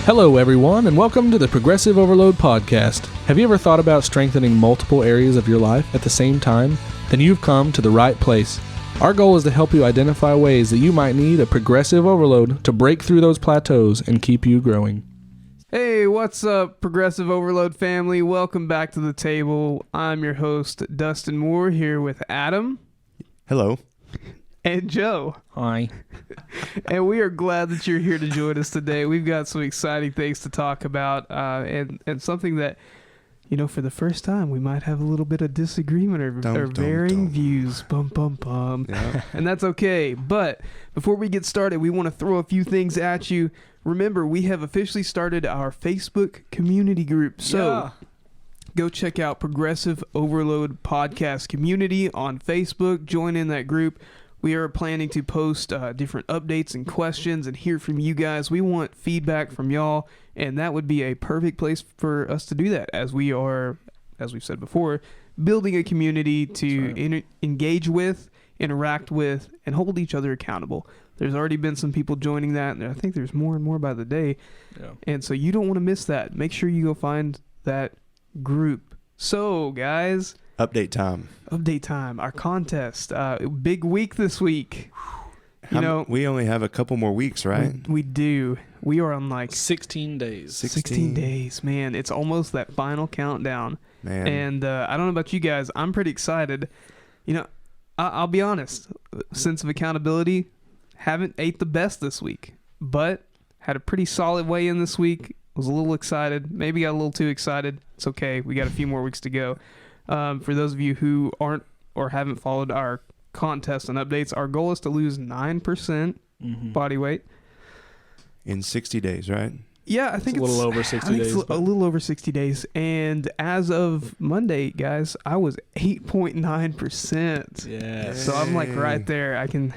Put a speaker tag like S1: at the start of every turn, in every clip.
S1: Hello, everyone, and welcome to the Progressive Overload Podcast. Have you ever thought about strengthening multiple areas of your life at the same time? Then you've come to the right place. Our goal is to help you identify ways that you might need a progressive overload to break through those plateaus and keep you growing.
S2: Hey, what's up, Progressive Overload family? Welcome back to the table. I'm your host, Dustin Moore, here with Adam.
S3: Hello.
S2: And Joe.
S1: Hi.
S2: And we are glad that you're here to join us today. We've got some exciting things to talk about, and something that, you know, for the first time, we might have a little bit of disagreement or varying views. Yeah. And that's okay. But before we get started, we want to throw a few things at you. Remember, we have officially started our Facebook community group. So go check out Progressive Overload Podcast Community on Facebook. Join in that group. We are planning to post different updates and questions and hear from you guys. We want feedback from y'all, and that would be a perfect place for us to do that, as we are, as we've said before, building a community to engage with, interact with, and hold each other accountable. There's already been some people joining that, and I think there's more and more by the day. Yeah. And so you don't want to miss that. Make sure you go find that group. So, guys...
S3: Update time. Our
S2: contest. Big week this week.
S3: We only have a couple more weeks, right?
S2: We do. We are on like
S1: 16 days.
S2: 16 days, man. It's almost that final countdown.
S3: Man.
S2: And I don't know about you guys. I'm pretty excited. You know, I'll be honest. Sense of accountability. Haven't ate the best this week, but had a pretty solid weigh-in this week. Was a little excited. Maybe got a little too excited. It's okay. We got a few more weeks to go. For those of you who aren't or haven't followed our contest and updates, our goal is to lose 9% body weight.
S3: In 60 days, right?
S2: Yeah, I think
S1: it's a little over 60 days.
S2: It's a little over 60 days. And as of Monday, guys, I was 8.9%.
S1: Yeah.
S2: So I'm like right there. I can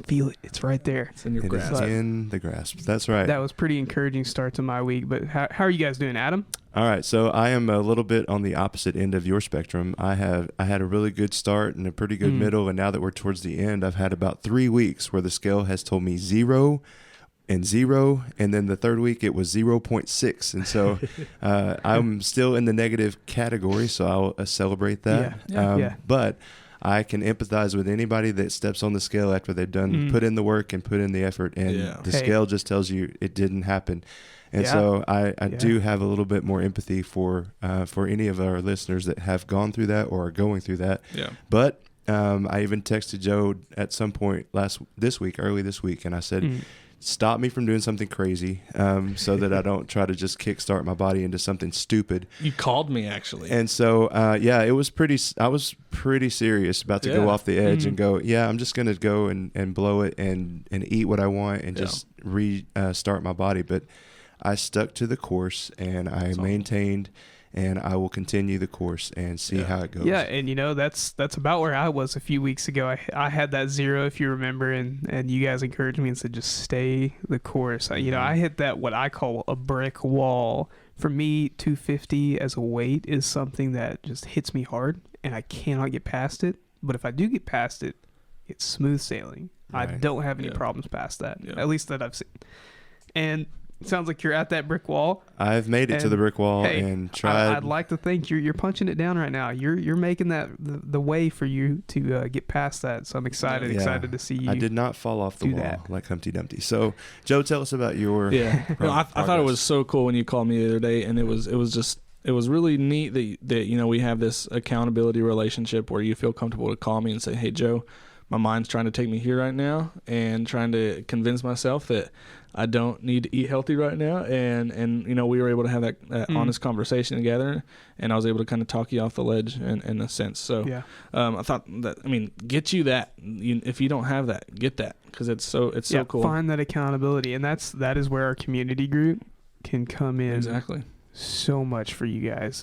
S2: feel it. It's right there.
S1: It's in your grasp.
S3: It's in the grasp. That's right.
S2: That was pretty encouraging start to my week. But how are you guys doing, Adam?
S3: All right, so I am a little bit on the opposite end of your spectrum. I had a really good start and a pretty good middle, and now that we're towards the end, I've had about 3 weeks where the scale has told me 0 and 0, and then the third week it was 0.6, and so I'm still in the negative category, so I'll celebrate that.
S2: Yeah.
S3: But I can empathize with anybody that steps on the scale after they've done put in the work and put in the effort, and the scale just tells you it didn't happen. And so I do have a little bit more empathy for any of our listeners that have gone through that or are going through that.
S1: Yeah.
S3: But I even texted Joe at some point early this week, and I said, stop me from doing something crazy so that I don't try to just kickstart my body into something stupid.
S1: You called me, actually.
S3: And so, I was pretty serious about to go off the edge and go, I'm just going to go and blow it and eat what I want and just restart my body. But I stuck to the course, and I maintained, and I will continue the course and see how it goes.
S2: Yeah, and you know, that's about where I was a few weeks ago. I had that 0, if you remember, and you guys encouraged me and said, just stay the course. You know, I hit that, what I call a brick wall. For me, 250 as a weight is something that just hits me hard, and I cannot get past it. But if I do get past it, it's smooth sailing. Right. I don't have any problems past that, at least that I've seen. And it sounds like you're at that brick wall.
S3: I've made it to the brick wall and tried.
S2: I'd like to think you're punching it down right now. You're making that the way for you to get past that. So I'm excited to see you.
S3: I did not fall off the wall like Humpty Dumpty. So Joe, tell us about your
S1: I thought it was so cool when you called me the other day, and it was really neat that you know, we have this accountability relationship where you feel comfortable to call me and say, hey Joe, my mind's trying to take me here right now, and trying to convince myself that I don't need to eat healthy right now, and you know, we were able to have that honest conversation together, and I was able to kind of talk you off the ledge in a sense. So I thought that, get you that. If you don't have that, get that, because it's so cool.
S2: Find that accountability, and that is where our community group can come in.
S1: Exactly.
S2: So much for you guys.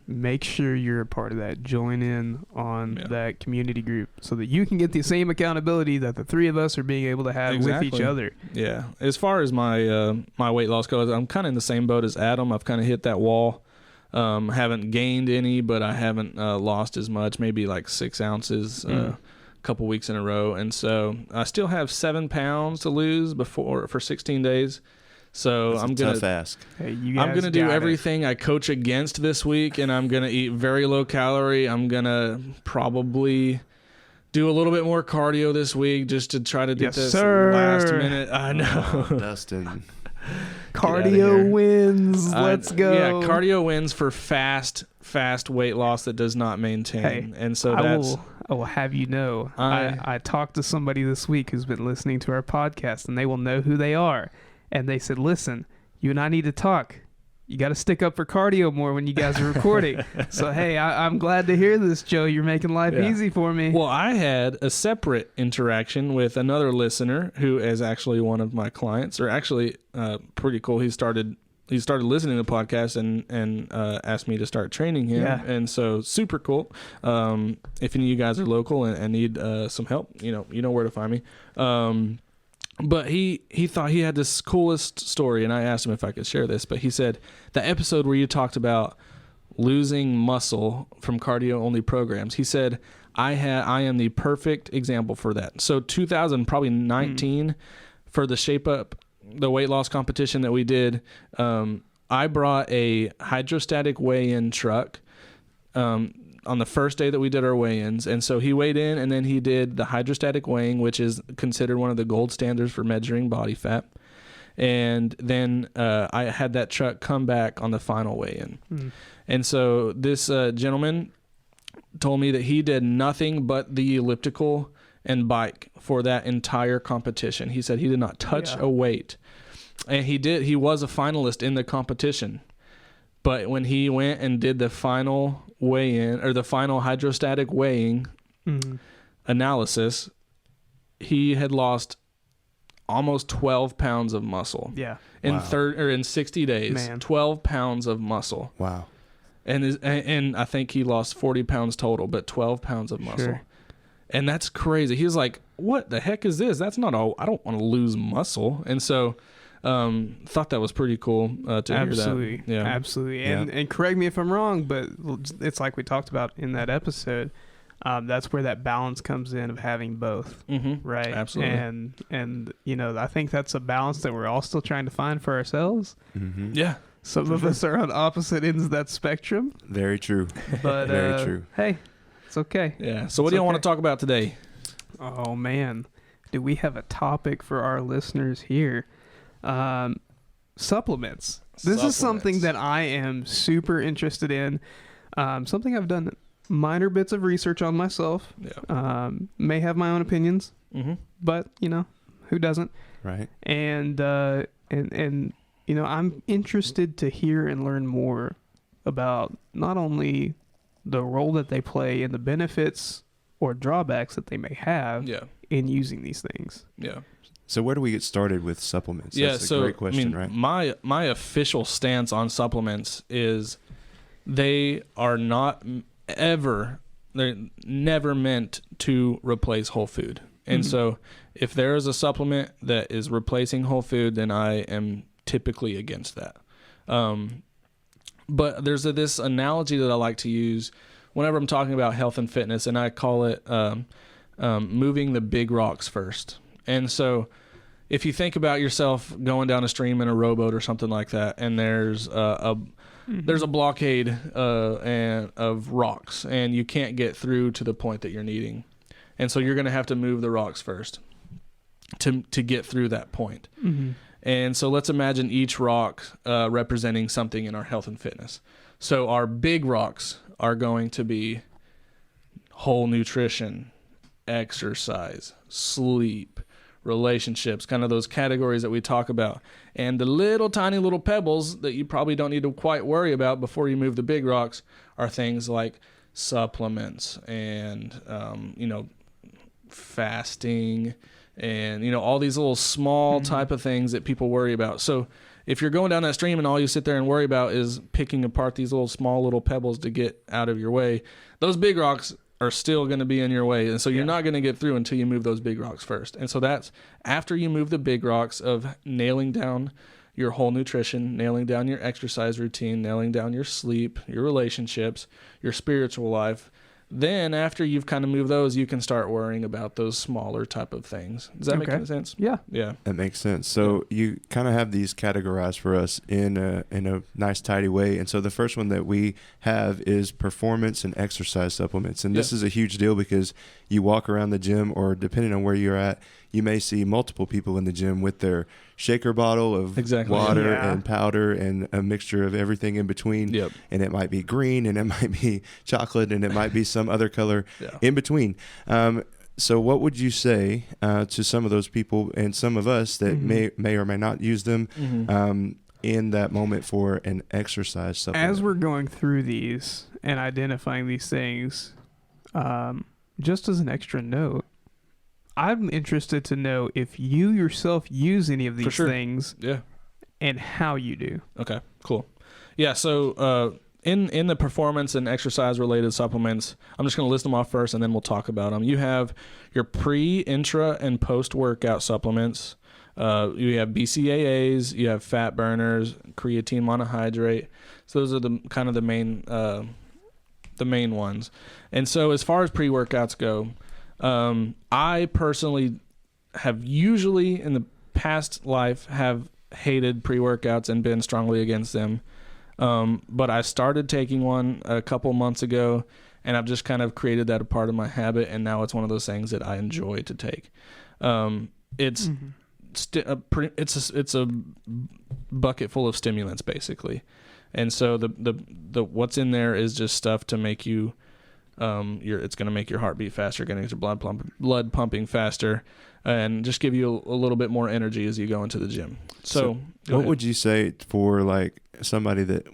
S2: Make sure you're a part of that. Join in on that community group so that you can get the same accountability that the three of us are being able to have with each other.
S1: Yeah. As far as my my weight loss goes, I'm kind of in the same boat as Adam. I've kind of hit that wall. Haven't gained any, but I haven't lost as much, maybe like 6 ounces a couple weeks in a row. And so I still have 7 pounds to lose for 16 days. So
S3: That's
S1: I'm
S3: a
S1: gonna
S3: tough ask.
S2: Hey, you
S1: I'm
S2: guys
S1: gonna do
S2: got it.
S1: everything I coach against this week, and I'm gonna eat very low calorie. I'm gonna probably do a little bit more cardio this week just to try to get
S2: Yes,
S1: this
S2: sir.
S1: last minute. I know.
S3: Oh, Dustin.
S2: Cardio
S1: here.
S2: wins. Let's go.
S1: Yeah, cardio wins for fast weight loss that does not maintain.
S2: Hey,
S1: and so
S2: I
S1: that's
S2: will have you know, I talked to somebody this week who's been listening to our podcast, and they will know who they are. And they said, listen, you and I need to talk. You got to stick up for cardio more when you guys are recording. So, hey, I'm glad to hear this, Joe. You're making life easy for me.
S1: Well, I had a separate interaction with another listener who is actually one of my clients, or actually pretty cool. He started listening to the podcast and asked me to start training him.
S2: Yeah.
S1: And so super cool. If any of you guys are local and need some help, you know where to find me. But he thought he had this coolest story, and I asked him if I could share this. But he said the episode where you talked about losing muscle from cardio only programs. He said I am the perfect example for that. So 2019 for the Shape Up, the weight loss competition that we did, I brought a hydrostatic weigh-in truck on the first day that we did our weigh-ins. And so he weighed in, and then he did the hydrostatic weighing, which is considered one of the gold standards for measuring body fat. And then I had that truck come back on the final weigh-in. And so this gentleman told me that he did nothing but the elliptical and bike for that entire competition. He said he did not touch a weight. And he was a finalist in the competition. But when he went and did the final weigh-in, or the final hydrostatic weighing analysis, he had lost almost 12 pounds of muscle.
S2: Yeah.
S1: In 60 days.
S2: Man.
S1: 12 pounds of muscle.
S3: Wow.
S1: And I think he lost 40 pounds total, but 12 pounds of muscle.
S2: Sure.
S1: And that's crazy. He was like, what the heck is this? That's not all. I don't want to lose muscle. And so thought that was pretty cool to hear that. Yeah.
S2: Absolutely. And correct me if I'm wrong, but it's like we talked about in that episode. That's where that balance comes in of having both, right?
S1: Absolutely.
S2: And I think that's a balance that we're all still trying to find for ourselves.
S1: Yeah.
S2: Some of us are on opposite ends of that spectrum.
S3: Very true.
S2: But
S3: Very true.
S2: Hey, it's okay.
S1: Yeah. So what do you want to talk about today?
S2: Oh man, do we have a topic for our listeners here? Supplements. This is something that I am super interested in. Something I've done minor bits of research on myself.
S1: Yeah.
S2: May have my own opinions, but who doesn't?
S3: Right.
S2: And I'm interested to hear and learn more about not only the role that they play and the benefits or drawbacks that they may have in using these things.
S1: Yeah.
S3: So where do we get started with supplements?
S1: Yeah,
S3: That's a great question, right?
S1: My official stance on supplements is they're never meant to replace whole food. And so if there is a supplement that is replacing whole food, then I am typically against that. But there's this analogy that I like to use whenever I'm talking about health and fitness, and I call it moving the big rocks first. And so if you think about yourself going down a stream in a rowboat or something like that, and there's a blockade of rocks, and you can't get through to the point that you're needing. And so you're going to have to move the rocks first to get through that point. And so let's imagine each rock representing something in our health and fitness. So our big rocks are going to be whole nutrition, exercise, sleep, relationships, kind of those categories that we talk about. And the little tiny little pebbles that you probably don't need to quite worry about before you move the big rocks are things like supplements and fasting and all these little small type of things that people worry about. So if you're going down that stream and all you sit there and worry about is picking apart these little pebbles to get out of your way, those big rocks are still going to be in your way. And so you're not going to get through until you move those big rocks first. And so that's after you move the big rocks of nailing down your whole nutrition, nailing down your exercise routine, nailing down your sleep, your relationships, your spiritual life. Then after you've kind of moved those, you can start worrying about those smaller type of things. Does that make any sense?
S2: Yeah.
S1: Yeah.
S3: That makes sense. So you kind of have these categorized for us in a nice, tidy way. And so the first one that we have is performance and exercise supplements. And this is a huge deal because you walk around the gym, or depending on where you're at, you may see multiple people in the gym with their shaker bottle of water and powder and a mixture of everything in between.
S1: Yep.
S3: And it might be green, and it might be chocolate, and it might be some other color in between. So what would you say to some of those people and some of us that may or may not use them in that moment for an exercise supplement?
S2: As we're going through these and identifying these things, just as an extra note, I'm interested to know if you yourself use any of these things and how you do.
S1: Okay, cool. Yeah, so in the performance and exercise related supplements, I'm just going to list them off first and then we'll talk about them. You have your pre, intra, and post workout supplements. You have BCAAs, you have fat burners, creatine monohydrate. So those are the kind of the main ones. And so as far as pre-workouts go, I personally have usually in the past life have hated pre-workouts and been strongly against them. But I started taking one a couple months ago, and I've just kind of created that a part of my habit, and now it's one of those things that I enjoy to take. It's it's a bucket full of stimulants basically, and so the what's in there is just stuff to make you it's going to make your heart beat faster, going to get your blood pumping faster, and just give you a little bit more energy as you go into the gym. So
S3: what would you say for like somebody that,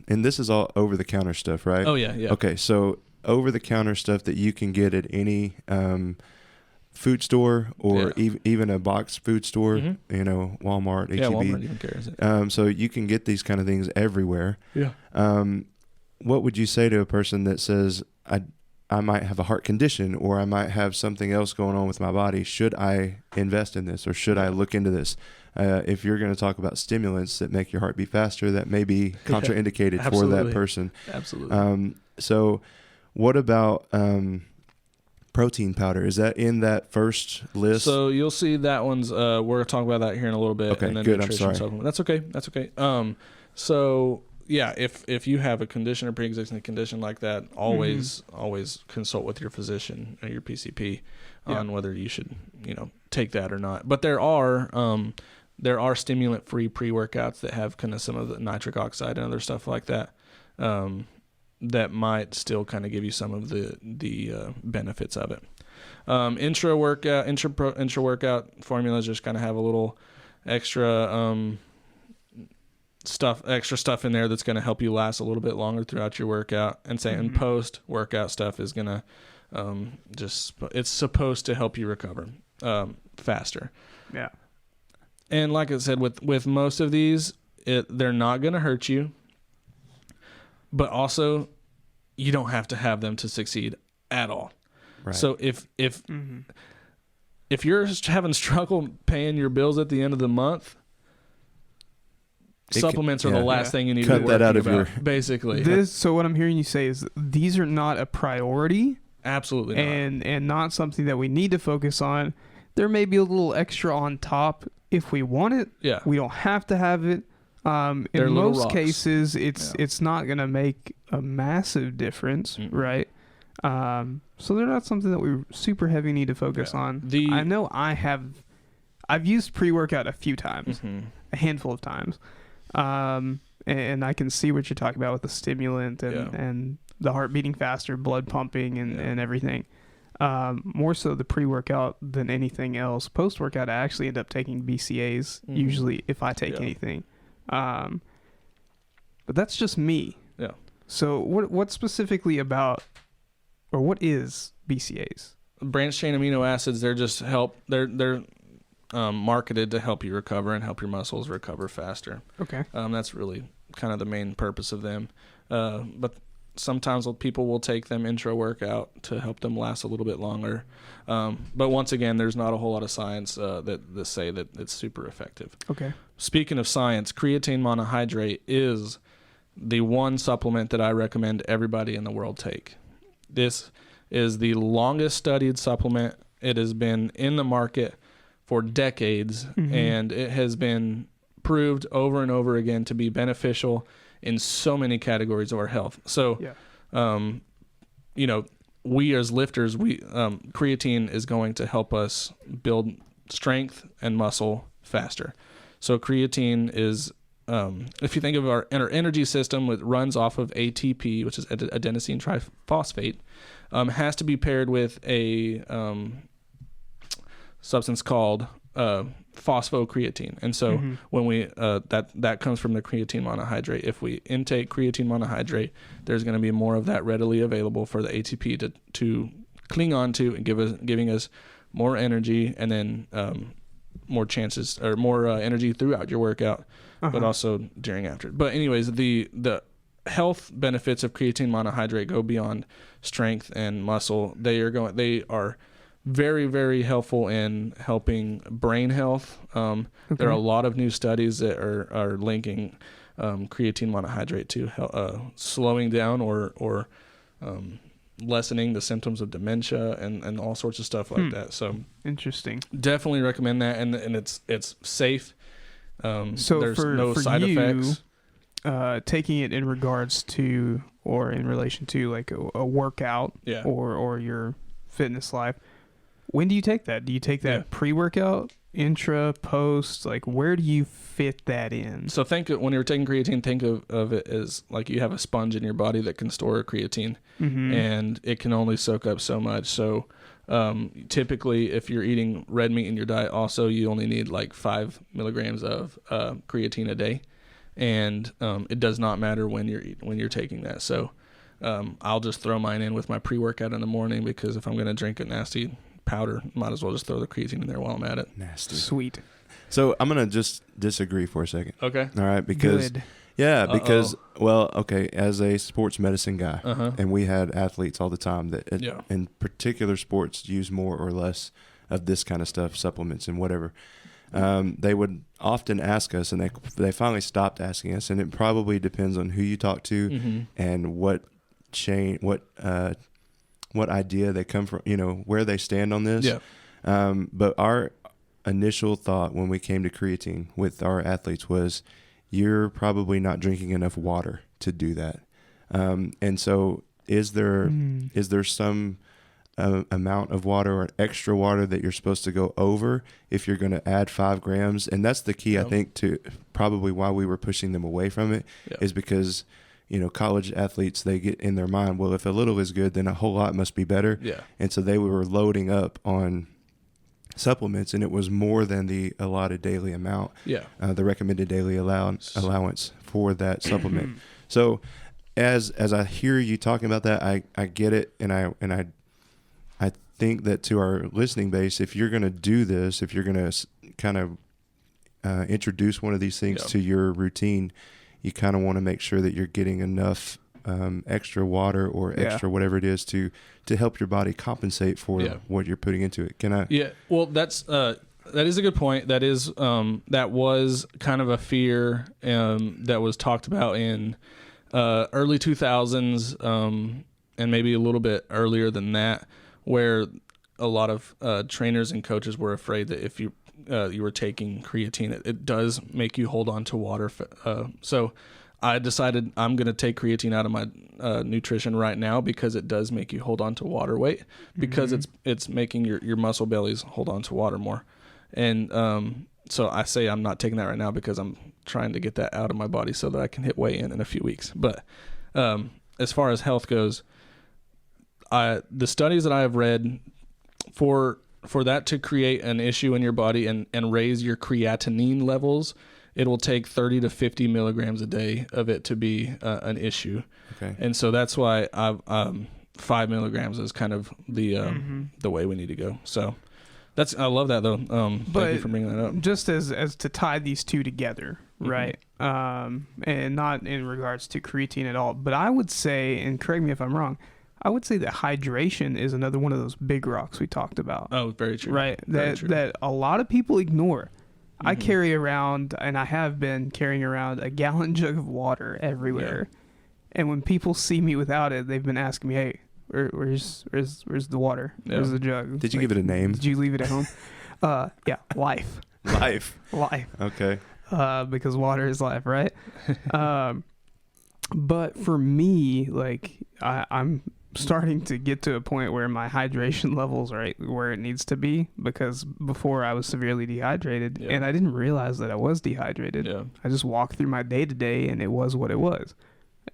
S3: and this is all over the counter stuff, right?
S1: Oh yeah.
S3: Okay, so over the counter stuff that you can get at any food store or even a box food store, you know, Walmart, HEB.
S1: Yeah, Walmart even carries it.
S3: So you can get these kind of things everywhere.
S1: Yeah.
S3: What would you say to a person that says, I might have a heart condition, or I might have something else going on with my body? Should I invest in this, or should I look into this? If you're going to talk about stimulants that make your heart beat faster, that may be contraindicated for that person.
S1: Absolutely.
S3: So what about protein powder? Is that in that first list?
S1: So you'll see that one's, we're going to talk about that here in a little bit.
S3: Okay,
S1: and then
S3: good.
S1: Nutrition
S3: I'm sorry.
S1: Supplement. That's okay. So yeah, if you have a condition or pre-existing condition like that, always consult with your physician or your PCP on whether you should, take that or not. But there are stimulant-free pre-workouts that have kind of some of the nitric oxide and other stuff like that, that might still kind of give you some of the benefits of it. Intra workout formulas just kind of have a little extra stuff in there that's going to help you last a little bit longer throughout your workout. And saying post workout stuff is going to it's supposed to help you recover faster.
S2: Yeah.
S1: And like I said, with most of these, they're not going to hurt you, but also you don't have to have them to succeed at all.
S3: Right.
S1: So if you're having struggle paying your bills at the end of the month, supplements are the last thing you need to be worrying about, basically.
S2: So what I'm hearing you say is these are not a priority.
S1: Absolutely not.
S2: And not something that we need to focus on. There may be a little extra on top if we want it. Yeah. We don't have to have it. In most cases, it's not going to make a massive difference, right? So they're not something that we super heavy need to focus on. I know I've used pre-workout a few times, a handful of times. And I can see what you're talking about with the stimulant and the heart beating faster, blood pumping and everything. More so the pre-workout than anything else. Post-workout, I actually end up taking BCAAs usually if I take anything. But that's just me. Yeah. So what specifically about, or what is BCAAs?
S1: Branched chain amino acids. They're just they're marketed to help you recover and help your muscles recover faster. Okay. That's really kind of the main purpose of them. But sometimes people will take them intra-workout to help them last a little bit longer. But once again, there's not a whole lot of science that say that it's super effective. Okay. Speaking of science, creatine monohydrate is the one supplement that I recommend everybody in the world take. This is the longest studied supplement. It has been in the market for decades, and it has been proved over and over again to be beneficial in so many categories of our health. So, we as lifters, creatine is going to help us build strength and muscle faster. So creatine is, if you think of our energy system, it runs off of ATP, which is adenosine triphosphate, has to be paired with a substance called phosphocreatine. And so when we that comes from the creatine monohydrate. If we intake creatine monohydrate, there's going to be more of that readily available for the ATP to cling on to and giving us more energy, and then more chances or more energy throughout your workout, but also during after. But anyways, the health benefits of creatine monohydrate go beyond strength and muscle. They are very, very helpful in helping brain health. There are a lot of new studies that are linking creatine monohydrate to slowing down or lessening the symptoms of dementia and all sorts of stuff like that. So
S2: interesting.
S1: Definitely recommend that, and it's safe.
S2: So
S1: there's
S2: for
S1: side effects.
S2: Taking it in regards to or in relation to like a workout or your fitness life, when do you take that? Do you take that pre-workout, intra, post? Like, where do you fit that in?
S1: So when you're taking creatine, think of it as like you have a sponge in your body that can store creatine, and it can only soak up so much. So typically, if you're eating red meat in your diet, also you only need like 5 milligrams of creatine a day, and it does not matter when you're taking that. So I'll just throw mine in with my pre-workout in the morning, because if I'm going to drink a nasty powder, might as well just throw the creatine in there while I'm at it.
S3: Nasty.
S2: Sweet.
S3: So I'm going to just disagree for a second.
S1: Okay.
S3: All right. Because, as a sports medicine guy, and we had athletes all the time that in particular sports use more or less of this kind of stuff, supplements and whatever. They would often ask us, and they finally stopped asking us, and it probably depends on who you talk to and what idea they come from, where they stand on this. Yeah. But our initial thought when we came to creatine with our athletes was, you're probably not drinking enough water to do that. And so is there some amount of water or extra water that you're supposed to go over if you're going to add 5 grams? And that's the key, I think, to probably why we were pushing them away from it, is because college athletes, they get in their mind, well, if a little is good, then a whole lot must be better. Yeah. And so they were loading up on supplements, and it was more than the allotted daily amount. Yeah. The recommended daily allowance for that supplement. So as I hear you talking about that, I get it, and I think that to our listening base, if you're going to do this, if you're going to kind of introduce one of these things to your routine, you kind of want to make sure that you're getting enough extra water or extra whatever it is to help your body compensate for what you're putting into it. Can I? Yeah. Well,
S1: that is a good point. That is that was kind of a fear that was talked about in early 2000s and maybe a little bit earlier than that, where a lot of trainers and coaches were afraid that if you were taking creatine, it does make you hold on to water. So I decided I'm going to take creatine out of my nutrition right now, because it does make you hold on to water weight, because it's making your muscle bellies hold on to water more. And so I say I'm not taking that right now because I'm trying to get that out of my body so that I can hit weigh in a few weeks. But as far as health goes, the studies that I have read, for that to create an issue in your body and raise your creatinine levels, it will take 30 to 50 milligrams a day of it to be an issue. Okay. And so that's why 5 milligrams is kind of the way we need to go. So I love that though. Thank you for bringing that up.
S2: Just as to tie these two together, right? And not in regards to creatine at all, but I would say, and correct me if I'm wrong, I would say that hydration is another one of those big rocks we talked about.
S1: Oh, very true.
S2: Right. That a lot of people ignore. I carry around, and I have been carrying around, a gallon jug of water everywhere. Yeah. And when people see me without it, they've been asking me, hey, Where's the water?
S1: Yeah.
S2: Where's the jug?
S3: Did you give it a name?
S2: Did you leave it at home? Yeah, life.
S3: Life.
S2: Life.
S3: Okay.
S2: Because water is life, right? But for me, like I'm starting to get to a point where my hydration levels are right where it needs to be, because before I was severely dehydrated, and I didn't realize that I was dehydrated.
S1: Yeah.
S2: I just walked through my day to day and it was what it was.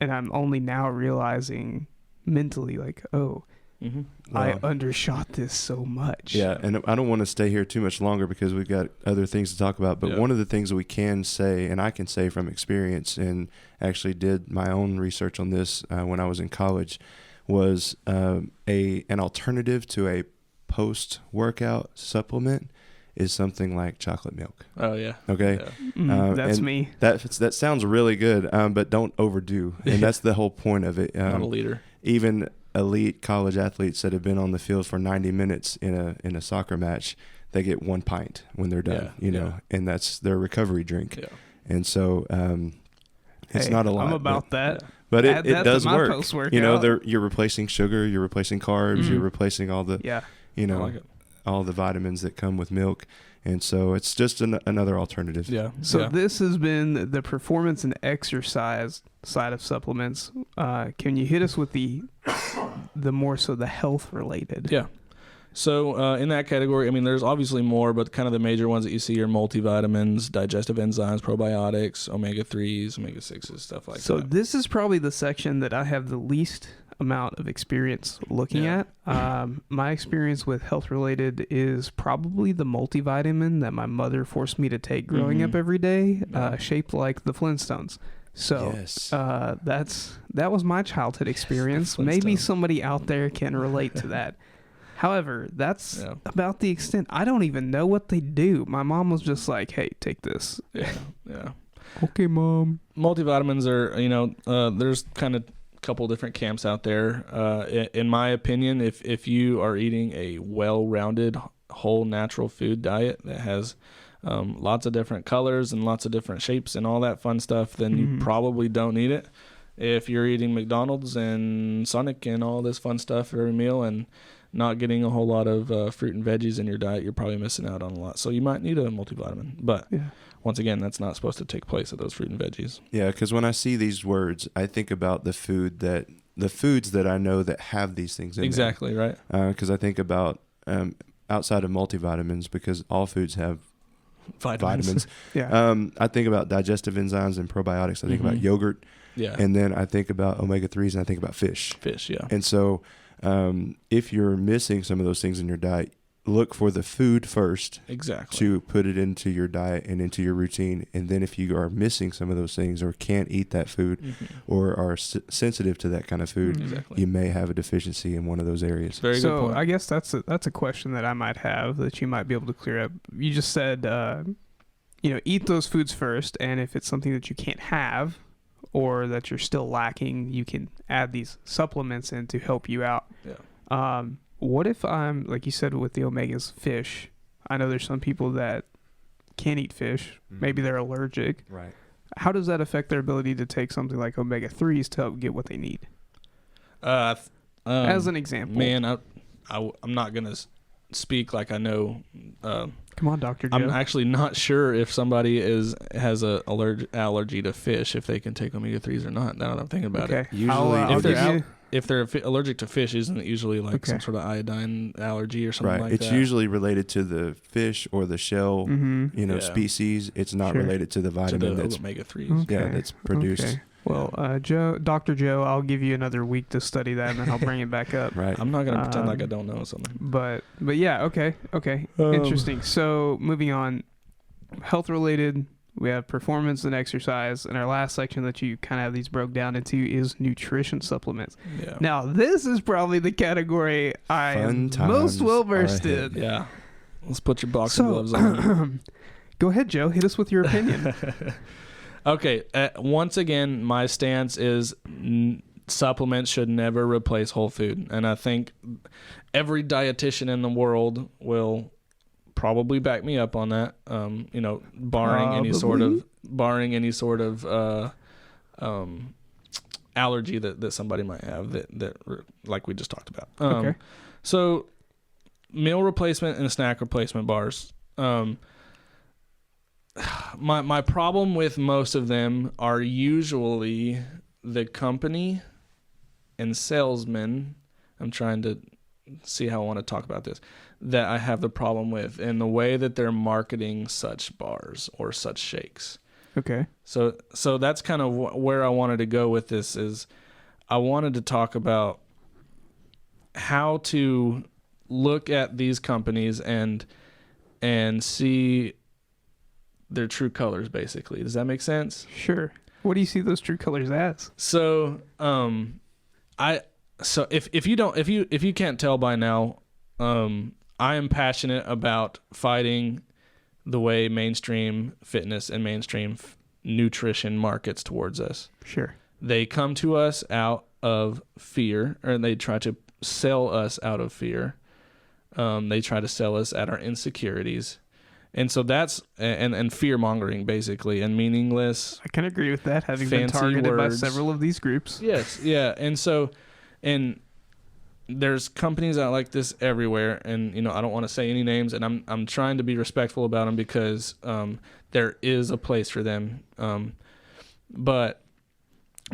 S2: And I'm only now realizing mentally, like, oh, I undershot this so much.
S3: Yeah, and I don't want to stay here too much longer because we've got other things to talk about. But one of the things that we can say, and I can say from experience, and actually did my own research on this when I was in college, was an alternative to a post-workout supplement is something like chocolate milk.
S1: Oh yeah.
S3: Okay.
S1: Yeah.
S2: That's me.
S3: That sounds really good, but don't overdo, and that's the whole point of it.
S1: Not a leader.
S3: Even elite college athletes that have been on the field for 90 minutes in a soccer match, they get 1 pint when they're done. And that's their recovery drink.
S1: Yeah.
S3: And so it's not a lot.
S2: I'm about that.
S3: But it does work.
S2: Post-workout.
S3: You're replacing sugar, you're replacing carbs, you're replacing all the all the vitamins that come with milk. And so it's just another alternative.
S1: Yeah.
S2: So this has been the performance and exercise side of supplements. Can you hit us with the more so the health related?
S1: Yeah. So in that category, I mean, there's obviously more, but kind of the major ones that you see are multivitamins, digestive enzymes, probiotics, omega-3s, omega-6s, stuff like that.
S2: So this is probably the section that I have the least amount of experience looking at. My experience with health related is probably the multivitamin that my mother forced me to take growing up every day, shaped like the Flintstones. So that was my childhood experience. Maybe somebody out there can relate to that. However, that's about the extent. I don't even know what they do. My mom was just like, hey, take this.
S1: Yeah.
S2: Okay, Mom.
S1: Multivitamins are, there's kind of couple different camps out there. In my opinion, if you are eating a well-rounded whole natural food diet that has lots of different colors and lots of different shapes and all that fun stuff, then you probably don't need it. If you're eating McDonald's and Sonic and all this fun stuff for every meal and not getting a whole lot of fruit and veggies in your diet, you're probably missing out on a lot. So you might need a multivitamin, but once again, that's not supposed to take place of those fruit and veggies. Yeah,
S3: because when I see these words, I think about the foods that I know that have these things in
S1: exactly,
S3: there.
S1: Right.
S3: Because I think about outside of multivitamins, because all foods have vitamins. I think about digestive enzymes and probiotics. I think about yogurt.
S1: Yeah.
S3: And then I think about omega-3s and I think about fish.
S1: Yeah.
S3: And so if you're missing some of those things in your diet, look for the food first to put it into your diet and into your routine. And then if you are missing some of those things or can't eat that food or are sensitive to that kind of food, you may have a deficiency in one of those areas.
S1: Very good point.
S2: I guess that's a question that I might have that you might be able to clear up. You just said, eat those foods first. And if it's something that you can't have or that you're still lacking, you can add these supplements in to help you out.
S1: Yeah.
S2: What if I'm, like you said, with the omegas, fish? I know there's some people that can't eat fish. Maybe they're allergic.
S3: Right.
S2: How does that affect their ability to take something like omega-3s to help get what they need?
S1: As
S2: an example.
S1: Man, I'm not going to speak like I know.
S2: Come on, Dr. Joe.
S1: I'm actually not sure if somebody has a allergy to fish, if they can take omega-3s or not, now that I'm thinking about it.
S3: Usually,
S1: if they're allergic to fish, isn't it usually like some sort of iodine allergy or something like that?
S3: It's usually related to the fish or the shell, species. It's not related to the vitamin that's
S1: omega-3s.
S3: Okay. Yeah, that's produced. Okay.
S2: Well, Dr. Joe, I'll give you another week to study that, and then I'll bring it back up.
S3: Right.
S1: I'm not gonna pretend like I don't know something.
S2: But yeah, okay. Interesting. So moving on, health related. We have performance and exercise, and our last section that you kind of have these broke down into is nutrition supplements.
S1: Yeah.
S2: Now, this is probably the category I am most well versed in.
S1: Yeah. Let's put your boxing gloves on.
S2: Go ahead, Joe. Hit us with your opinion.
S1: Okay. Once again, my stance is supplements should never replace whole food, and I think every dietitian in the world will probably back me up on that. Barring any sort of allergy that somebody might have that like we just talked about.
S2: Okay.
S1: So meal replacement and snack replacement bars. My problem with most of them are usually the company and salesmen. I'm trying to see how I want to talk about this, that I have the problem with, and the way that they're marketing such bars or such shakes.
S2: Okay.
S1: So that's kind of where I wanted to go with this. Is I wanted to talk about how to look at these companies and see their true colors, basically. Does that make sense?
S2: Sure. What do you see those true colors as?
S1: So if you can't tell by now, I am passionate about fighting the way mainstream fitness and mainstream nutrition markets towards us.
S2: Sure.
S1: They come to us out of fear, or they try to sell us out of fear. They try to sell us at our insecurities. And so that's, and fear mongering, basically, and meaningless.
S2: I can agree with that, having been targeted
S1: words
S2: by several of these groups.
S1: Yes, yeah. And there's companies out like this everywhere, and I don't want to say any names, and I'm trying to be respectful about them because there is a place for them. But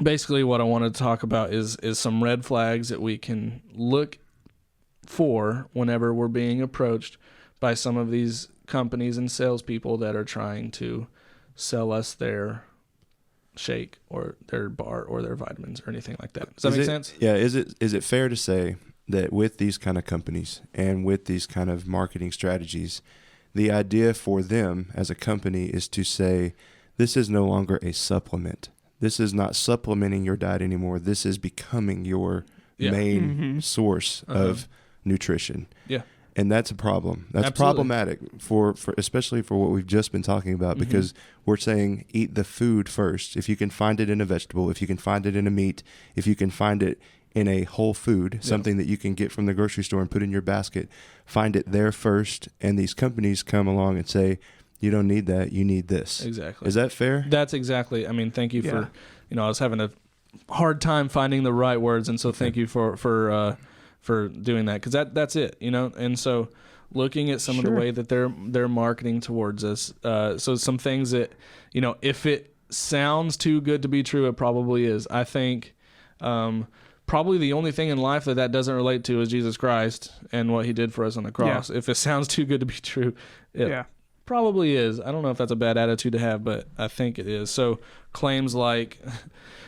S1: basically, what I wanted to talk about is some red flags that we can look for whenever we're being approached by some of these companies and salespeople that are trying to sell us their shake or their bar or their vitamins or anything like that. Does that make sense?
S3: Yeah. Is it fair to say that with these kind of companies and with these kind of marketing strategies, the idea for them as a company is to say, this is no longer a supplement. This is not supplementing your diet anymore. This is becoming your main source of nutrition.
S1: Yeah.
S3: And that's a problem. That's
S1: Absolutely.
S3: problematic for especially for what we've just been talking about, because we're saying eat the food first. If you can find it in a vegetable, if you can find it in a meat, if you can find it in a whole food, something that you can get from the grocery store and put in your basket, find it there first. And these companies come along and say, you don't need that, you need this.
S1: Exactly.
S3: Is that fair?
S1: That's exactly. I mean, thank you for, I was having a hard time finding the right words, and so thank you for doing that, because that's it, and so looking at some of the way that they're marketing towards us, so some things that if it sounds too good to be true, it probably is. I think probably the only thing in life that doesn't relate to is Jesus Christ and what he did for us on the cross. If it sounds too good to be true, it probably is. I don't know if that's a bad attitude to have, but I think it is. So claims like,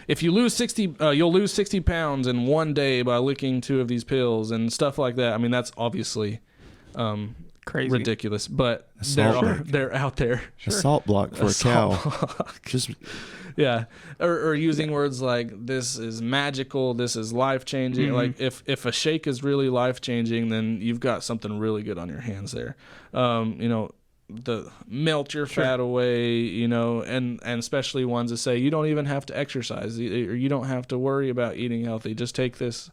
S1: if you lose 60, you'll lose 60 pounds in one day by licking 2 of these pills and stuff like that. I mean, that's obviously
S2: crazy,
S1: ridiculous, but they're out there.
S3: A salt block for a cow. Just
S1: or using words like, this is magical, this is life changing. Like if a shake is really life changing, then you've got something really good on your hands there. The melt your fat away, and especially ones that say you don't even have to exercise, or you don't have to worry about eating healthy. Just take this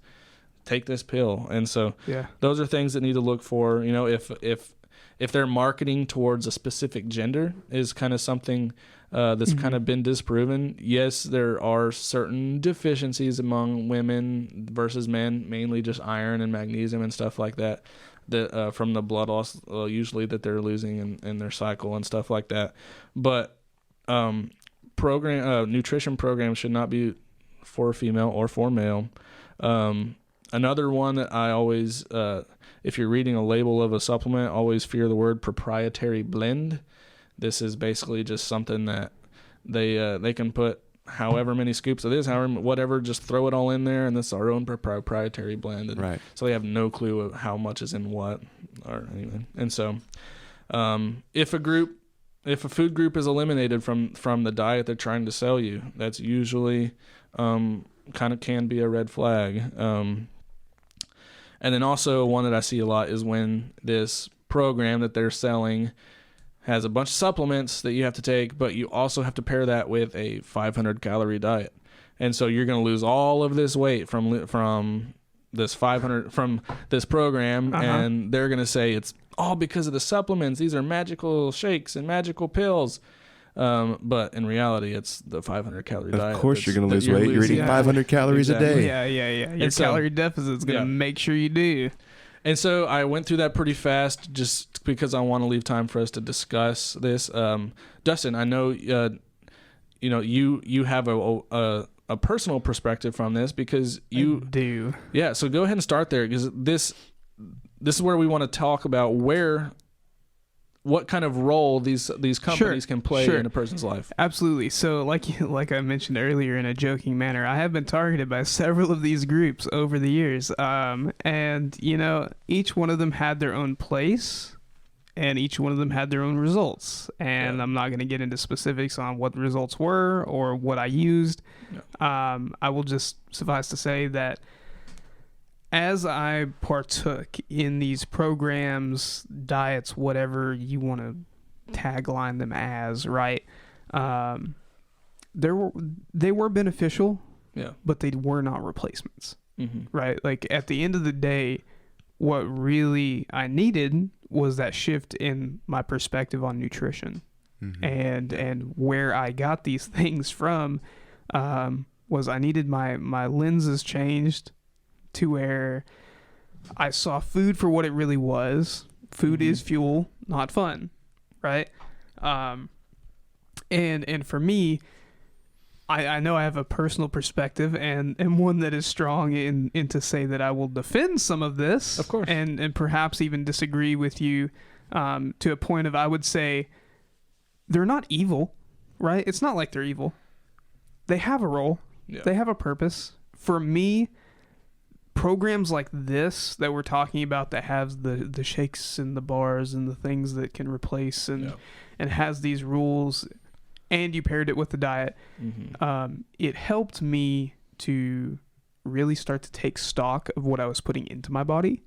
S1: pill. And so those are things that need to look for. If they're marketing towards a specific gender is kind of something that's kind of been disproven. Yes, there are certain deficiencies among women versus men, mainly just iron and magnesium and stuff like that. From the blood loss usually that they're losing in their cycle and stuff like that. But nutrition programs should not be for a female or for male. Another one that I always, if you're reading a label of a supplement, always fear the word proprietary blend. This is basically just something that they can put however many scoops of this, whatever, just throw it all in there, and this is our own proprietary blend. And so they have no clue of how much is in what, or anyway. And so, if a food group is eliminated from the diet they're trying to sell you, that's usually kind of can be a red flag. And then also one that I see a lot is when this program that they're selling has a bunch of supplements that you have to take, but you also have to pair that with a 500 calorie diet. And so you're going to lose all of this weight from this 500 from this program, and they're going to say it's all because of the supplements. These are magical shakes and magical pills. But in reality, it's the 500 calorie diet.
S3: Of course, you're going to lose weight. You're eating 500 calories a day.
S2: Yeah. Your calorie deficit is going to make sure you do.
S1: And so I went through that pretty fast just because I want to leave time for us to discuss this. Dustin, I know you have a personal perspective from this because you
S2: do.
S1: Yeah, so go ahead and start there because this is where we want to talk about what kind of role these companies can play in a person's life.
S2: Absolutely. So like I mentioned earlier in a joking manner, I have been targeted by several of these groups over the years. And each one of them had their own place and each one of them had their own results. And I'm not going to get into specifics on what the results were or what I used. I will just suffice to say that as I partook in these programs, diets, whatever you want to tagline them as, right? They were beneficial, but they were not replacements, right? Like at the end of the day, what really I needed was that shift in my perspective on nutrition, and where I got these things from was I needed my lenses changed to where I saw food for what it really was. Food is fuel, not fun, right? And for me, I know I have a personal perspective and one that is strong in to say that I will defend some of this,
S1: of course,
S2: and perhaps even disagree with you to a point of I would say they're not evil, right? It's not like they're evil. They have a role. Yeah. They have a purpose. For me, programs like this that we're talking about that has the shakes and the bars and the things that can replace and has these rules, and you paired it with the diet, it helped me to really start to take stock of what I was putting into my body,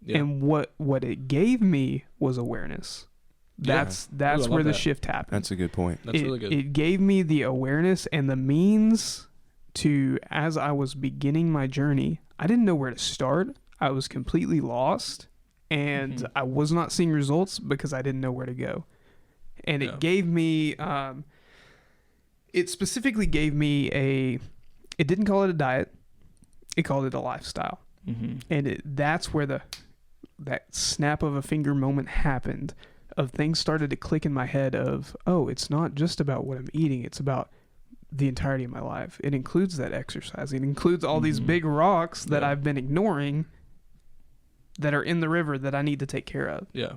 S2: and what it gave me was awareness. That's where the shift happened.
S3: That's a good point.
S1: That's really good.
S2: It gave me the awareness and the means to, as I was beginning my journey, I didn't know where to start. I was completely lost, and I was not seeing results because I didn't know where to go. And it gave me, it specifically gave me it didn't call it a diet, it called it a lifestyle. And that's where that snap of a finger moment happened, of things started to click in my head of, oh, it's not just about what I'm eating, it's about the entirety of my life. It includes that exercise. It includes all these big rocks that I've been ignoring that are in the river that I need to take care of.
S1: Yeah.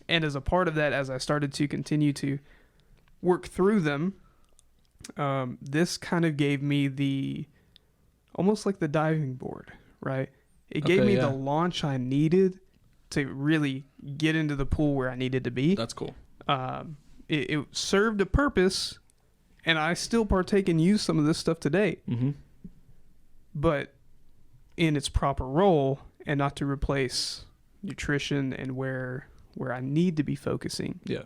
S2: And as a part of that, as I started to continue to work through them, this kind of gave me almost like the diving board, right? It gave me the launch I needed to really get into the pool where I needed to be.
S1: That's cool.
S2: It served a purpose, and I still partake and use some of this stuff today, but in its proper role, and not to replace nutrition and where I need to be focusing.
S1: Yeah.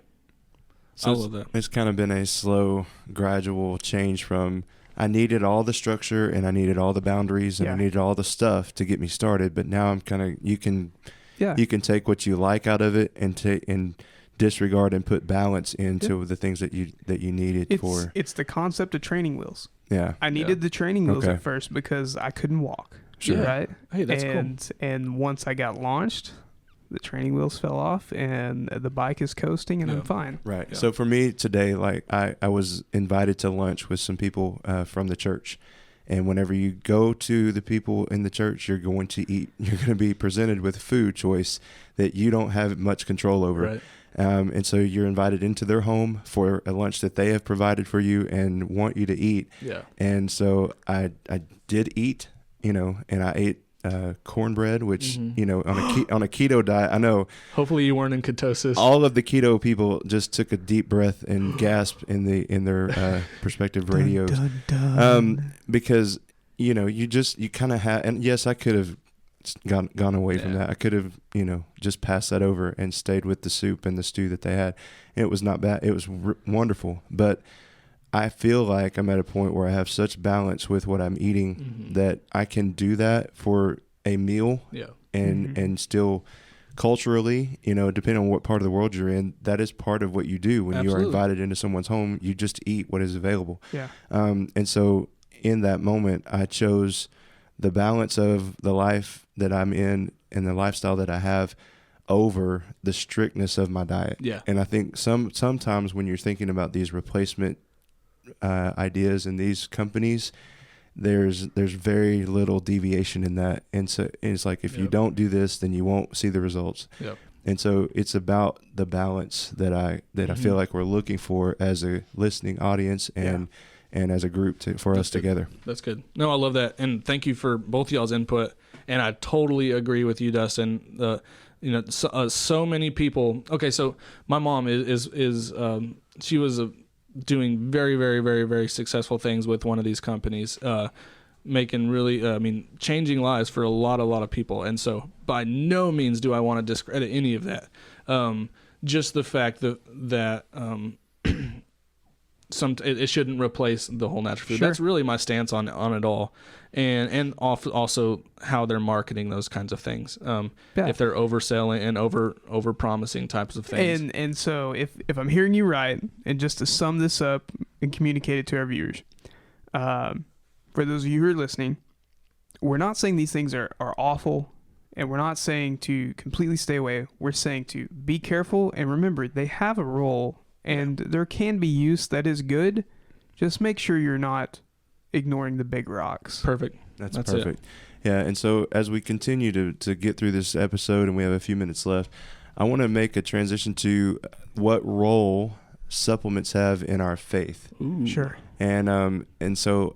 S3: So
S1: I love that.
S3: It's kind of been a slow, gradual change from I needed all the structure and I needed all the boundaries and I needed all the stuff to get me started. But now I'm kind of, you can take what you like out of it and disregard and put balance into the things that you needed for.
S2: It's the concept of training wheels.
S3: Yeah.
S2: I needed the training wheels at first because I couldn't walk.
S3: Sure.
S2: Right?
S1: Hey, that's cool.
S2: And once I got launched, the training wheels fell off and the bike is coasting and I'm fine.
S3: Right.
S1: Yeah.
S3: So for me today, like I was invited to lunch with some people from the church. And whenever you go to the people in the church, you're going to eat. You're going to be presented with food choice that you don't have much control over.
S1: Right.
S3: And so you're invited into their home for a lunch that they have provided for you and want you to eat.
S1: Yeah.
S3: And so I did eat, and I ate cornbread, which, on a keto diet, I know.
S1: Hopefully you weren't in ketosis.
S3: All of the keto people just took a deep breath and gasped in their respective radios.
S2: Dun, dun, dun.
S3: Because, you kind of have, and yes, I could have gone away from that. I could have, just passed that over and stayed with the soup and the stew that they had. And it was not bad. It was wonderful. But I feel like I'm at a point where I have such balance with what I'm eating that I can do that for a meal and still culturally, depending on what part of the world you're in, that is part of what you do when
S1: Absolutely.
S3: you are invited into someone's home. You just eat what is available.
S2: Yeah.
S3: And so in that moment, I chose the balance of the life that I'm in and the lifestyle that I have over the strictness of my diet.
S1: Yeah.
S3: And I think sometimes when you're thinking about these replacement ideas in these companies, there's very little deviation in that. And so it's like, if you don't do this, then you won't see the results.
S1: Yep.
S3: And so it's about the balance that I feel like we're looking for as a listening audience and as a group for us together.
S1: That's good. No, I love that. And thank you for both y'all's input. And I totally agree with you, Dustin. So many people. Okay, so my mom is she was doing very, very, very, very successful things with one of these companies, making really, changing lives for a lot of people. And so by no means do I want to discredit any of that. Just the fact that it shouldn't replace the whole natural food.
S2: Sure.
S1: That's really my stance on it all, and also how they're marketing those kinds of things. If they're overselling and over promising types of things.
S2: And so if I'm hearing you right, and just to sum this up and communicate it to our viewers, for those of you who are listening, we're not saying these things are awful, and we're not saying to completely stay away. We're saying to be careful, and remember, they have a role. And there can be use that is good. Just make sure you're not ignoring the big rocks.
S1: Perfect.
S3: That's perfect. Yeah, and so as we continue to get through this episode, and we have a few minutes left, I want to make a transition to what role supplements have in our faith.
S1: Ooh.
S2: Sure.
S3: And so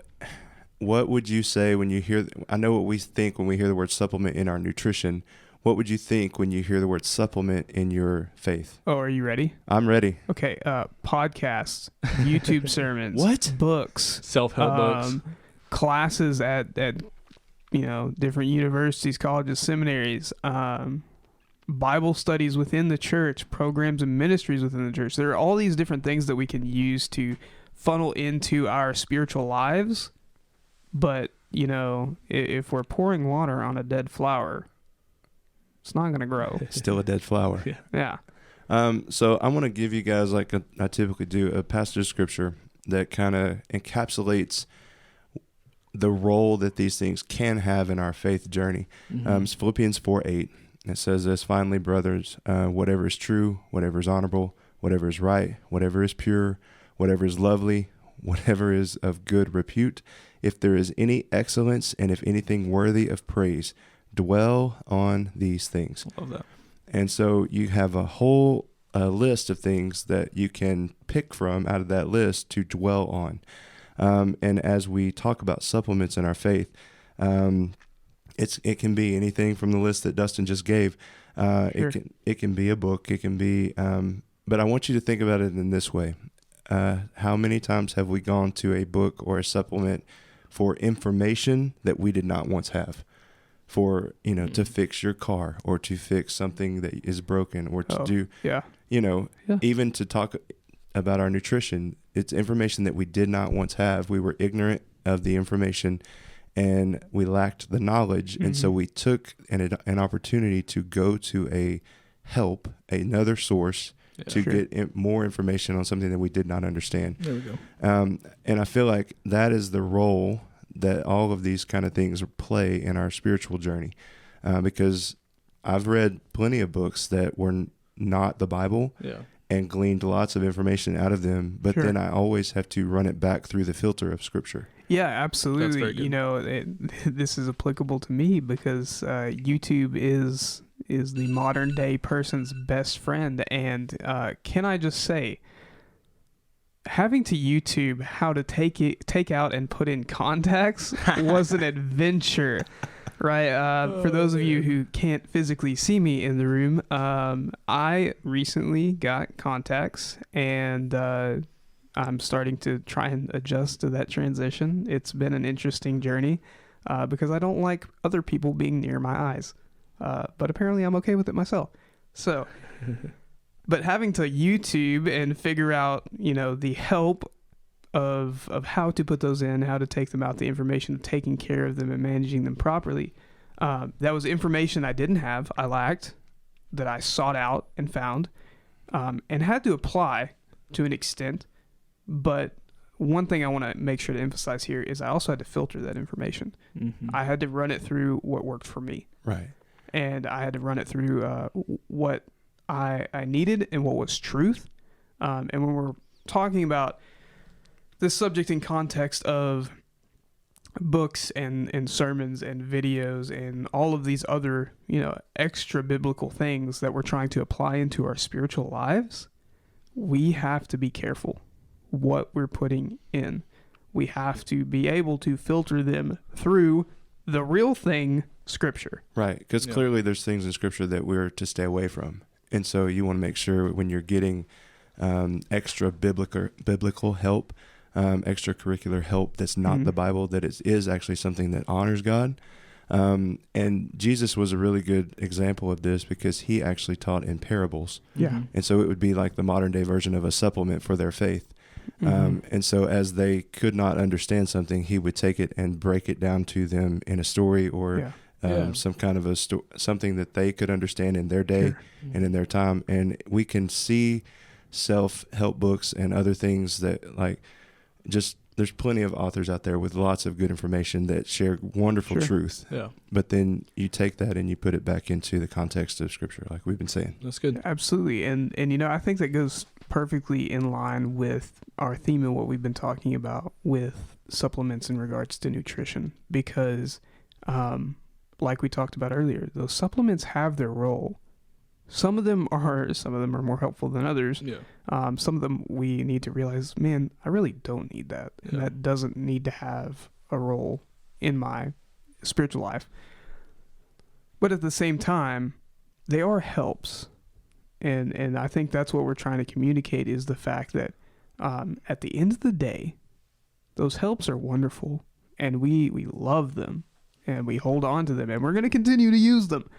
S3: what would you say when you hear, I know what we think when we hear the word supplement in our nutrition. What would you think when you hear the word supplement in your faith?
S2: Oh, are you ready?
S3: I'm ready.
S2: Okay. Podcasts, YouTube sermons,
S3: What?
S2: books,
S1: Self-help books,
S2: classes at different universities, colleges, seminaries, Bible studies within the church, programs and ministries within the church. There are all these different things that we can use to funnel into our spiritual lives. But, if we're pouring water on a dead flower, it's not going to grow.
S3: Still a dead flower.
S2: Yeah.
S3: So I want to give you guys, like I typically do, a passage of scripture that kind of encapsulates the role that these things can have in our faith journey.
S1: Mm-hmm.
S3: It's Philippians 4:8. It says this: "Finally, brothers, whatever is true, whatever is honorable, whatever is right, whatever is pure, whatever is lovely, whatever is of good repute, if there is any excellence and if anything worthy of praise, dwell on these things."
S1: Love that.
S3: And so you have a whole list of things that you can pick from out of that list to dwell on. And as we talk about supplements in our faith, it can be anything from the list that Dustin just gave.
S2: Sure.
S3: It can be a book. It can be. But I want you to think about it in this way: how many times have we gone to a book or a supplement for information that we did not once have? For, to fix your car, or to fix something that is broken, or to do, even to talk about our nutrition. It's information that we did not once have. We were ignorant of the information and we lacked the knowledge. Mm-hmm. And so we took an opportunity to go to another source to get more information on something that we did not understand.
S1: There we go.
S3: And I feel like that is the role that all of these kind of things play in our spiritual journey, because I've read plenty of books that were not the Bible and gleaned lots of information out of them, but then I always have to run it back through the filter of Scripture.
S2: Yeah, absolutely.
S1: That's very good.
S2: This is applicable to me because YouTube is the modern day person's best friend. And can I just say, having to YouTube how to take out and put in contacts was an adventure, right? For those of you who can't physically see me in the room, I recently got contacts, and I'm starting to try and adjust to that transition. It's been an interesting journey because I don't like other people being near my eyes, but apparently I'm okay with it myself. So... But having to YouTube and figure out, the help of how to put those in, how to take them out, the information of taking care of them and managing them properly, that was information I didn't have, I lacked, that I sought out and found, and had to apply to an extent. But one thing I want to make sure to emphasize here is I also had to filter that information.
S1: Mm-hmm.
S2: I had to run it through what worked for me.
S3: Right.
S2: And I had to run it through what I needed and what was truth. And when we're talking about this subject in context of books and sermons and videos and all of these other, extra biblical things that we're trying to apply into our spiritual lives, we have to be careful what we're putting in. We have to be able to filter them through the real thing, Scripture.
S3: Right, because clearly there's things in Scripture that we're to stay away from. And so you want to make sure when you're getting extra biblical help, extracurricular help that's not the Bible, that it is actually something that honors God. And Jesus was a really good example of this because he actually taught in parables.
S2: Yeah.
S3: And so it would be like the modern day version of a supplement for their faith. And so as they could not understand something, he would take it and break it down to them in a story or some kind of something that they could understand in their day and in their time. And we can see self-help books and other things that there's plenty of authors out there with lots of good information that share wonderful truth.
S1: Yeah.
S3: But then you take that and you put it back into the context of Scripture, like we've been saying.
S1: That's good.
S2: Absolutely. And I think that goes perfectly in line with our theme and what we've been talking about with supplements in regards to nutrition, because like we talked about earlier, those supplements have their role. Some of them are more helpful than others.
S1: Yeah.
S2: Some of them we need to realize, man, I really don't need that. And that doesn't need to have a role in my spiritual life. But at the same time, they are helps. And I think that's what we're trying to communicate, is the fact that at the end of the day, those helps are wonderful and we love them and we hold on to them and we're going to continue to use them.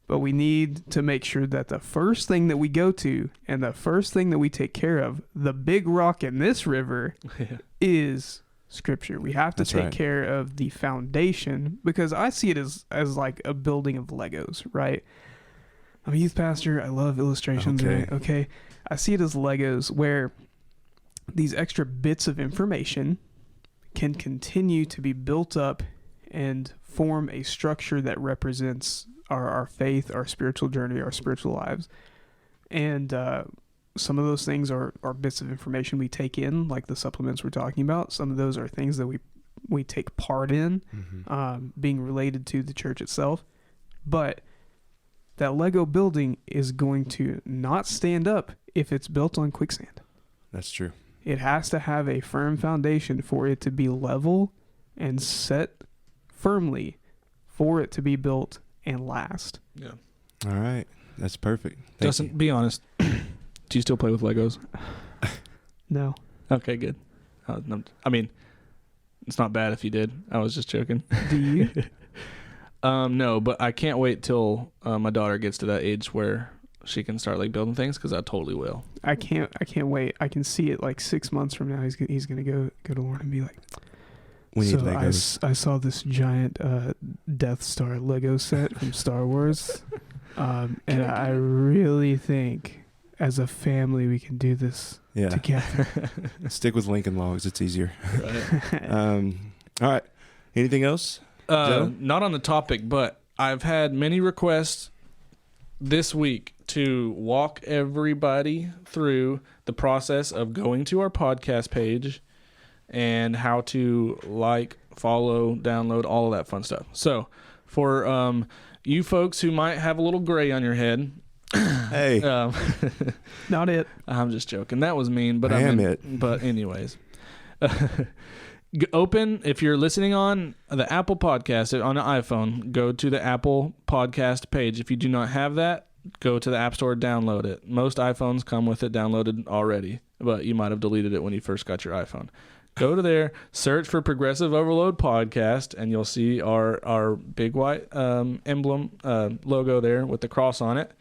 S2: But we need to make sure that the first thing that we go to and the first thing that we take care of, the big rock in this river, is Scripture. We have to take care of the foundation, because I see it as like a building of Legos, right? I'm a youth pastor. I love illustrations. Okay. I see it as Legos, where these extra bits of information can continue to be built up and form a structure that represents our faith, our spiritual journey, our spiritual lives. And some of those things are bits of information we take in, like the supplements we're talking about. Some of those are things that we take part in, being related to the church itself. But that Lego building is going to not stand up if it's built on quicksand.
S3: That's true.
S2: It has to have a firm foundation for it to be level and set firmly for it to be built and last.
S1: Yeah.
S3: All right. That's perfect.
S1: Justin, be honest. Do you still play with Legos?
S2: No.
S1: Okay, good. I mean, it's not bad if you did. I was just joking.
S2: Do you?
S1: No, but I can't wait till my daughter gets to that age where she can start like building things, because I totally will.
S2: I can't wait. I can see it like 6 months from now. He's gonna go to Lauren and be like,
S3: we need Legos.
S2: I saw this giant Death Star Lego set from Star Wars, and I really think as a family we can do this together.
S3: Stick with Lincoln Logs. It's easier.
S1: Right.
S3: All right. Anything else?
S1: Not on the topic, but I've had many requests this week to walk everybody through the process of going to our podcast page and how to follow, download, all of that fun stuff. So for you folks who might have a little gray on your head,
S3: hey,
S2: not it.
S1: I'm just joking. That was mean, but But anyways, open, if you're listening on the Apple Podcast on an iPhone, go to the Apple Podcast page. If you do not have that, go to the App Store, download it. Most iPhones come with it downloaded already, but you might have deleted it when you first got your iPhone. Go to there, search for Progressive Overload Podcast, and you'll see our big white emblem logo there with the cross on it.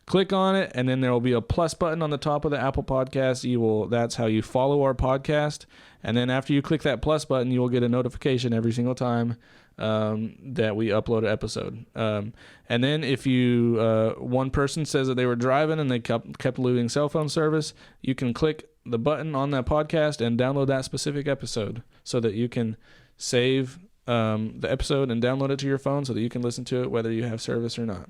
S1: Click on it, and then there will be a plus button on the top of the Apple Podcast. That's how you follow our podcast. And then after you click that plus button, you will get a notification every single time that we upload an episode. And then if you one person says that they were driving and they kept losing cell phone service, you can click the button on that podcast and download that specific episode so that you can save the episode and download it to your phone so that you can listen to it whether you have service or not.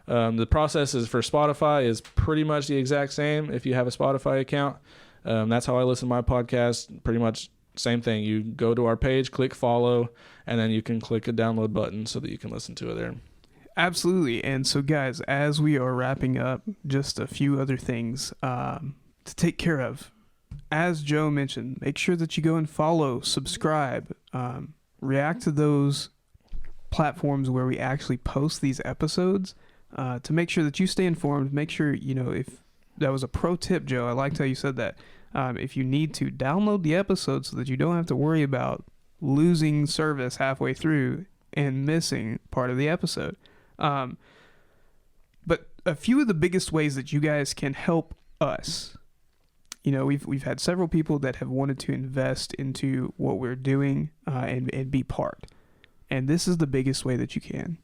S1: The process is for Spotify is pretty much the exact same if you have a Spotify account. That's how I listen to my podcast. Pretty much same thing. You go to our page, click follow, and then you can click a download button so that you can listen to it there.
S2: Absolutely. And so, guys, as we are wrapping up, just a few other things to take care of. As Joe mentioned, make sure that you go and follow, subscribe, react to those platforms where we actually post these episodes to make sure that you stay informed. Make sure, if that was a pro tip, Joe, I liked how you said that. If you need to, download the episode so that you don't have to worry about losing service halfway through and missing part of the episode. But a few of the biggest ways that you guys can help us, we've had several people that have wanted to invest into what we're doing and be part. And this is the biggest way that you can.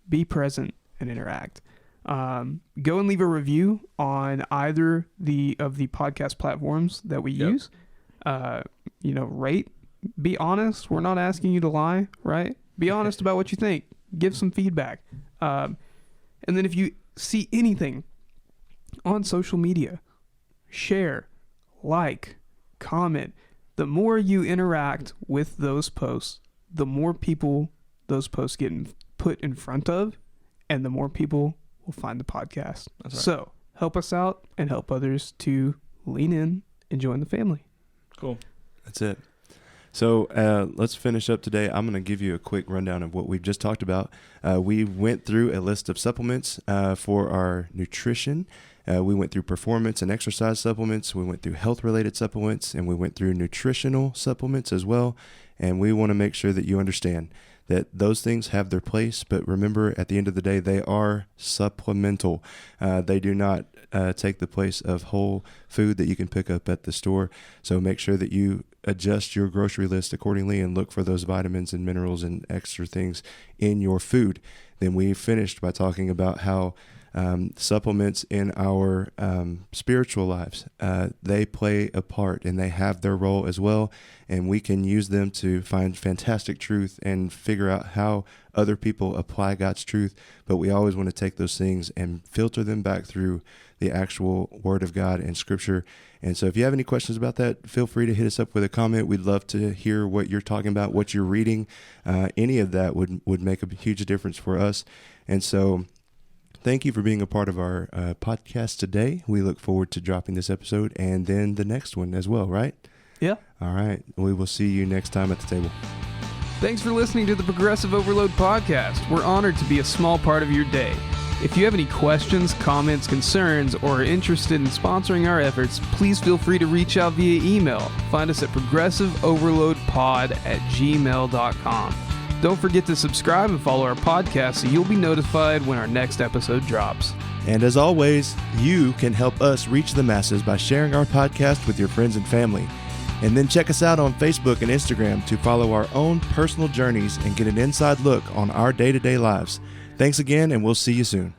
S2: Be present and interact. Go and leave a review on either of the podcast platforms that we use. Rate. Be honest. We're not asking you to lie, right? Be honest about what you think. Give some feedback. And then if you see anything on social media, share, like, comment. The more you interact with those posts, the more people those posts get put in front of, and the more people will find the podcast. That's right. So help us out and help others to lean in and join the family.
S1: Cool.
S3: That's it. So let's finish up today. I'm going to give you a quick rundown of what we've just talked about. We went through a list of supplements for our nutrition. We went through performance and exercise supplements. We went through health-related supplements, and we went through nutritional supplements as well. And we want to make sure that you understand that those things have their place, but remember, at the end of the day, they are supplemental. They do not take the place of whole food that you can pick up at the store. So make sure that you adjust your grocery list accordingly and look for those vitamins and minerals and extra things in your food. Then we finished by talking about how supplements in our spiritual lives, they play a part and they have their role as well. And we can use them to find fantastic truth and figure out how other people apply God's truth. But we always want to take those things and filter them back through the actual Word of God and Scripture. And so if you have any questions about that, feel free to hit us up with a comment. We'd love to hear what you're talking about, what you're reading. Any of that would make a huge difference for us. And so thank you for being a part of our podcast today. We look forward to dropping this episode and then the next one as well, right?
S2: Yeah.
S3: All right. We will see you next time at the table.
S2: Thanks for listening to the Progressive Overload Podcast. We're honored to be a small part of your day. If you have any questions, comments, concerns, or are interested in sponsoring our efforts, please feel free to reach out via email. Find us at progressiveoverloadpod@gmail.com. Don't forget to subscribe and follow our podcast so you'll be notified when our next episode drops.
S3: And as always, you can help us reach the masses by sharing our podcast with your friends and family. And then check us out on Facebook and Instagram to follow our own personal journeys and get an inside look on our day-to-day lives. Thanks again, and we'll see you soon.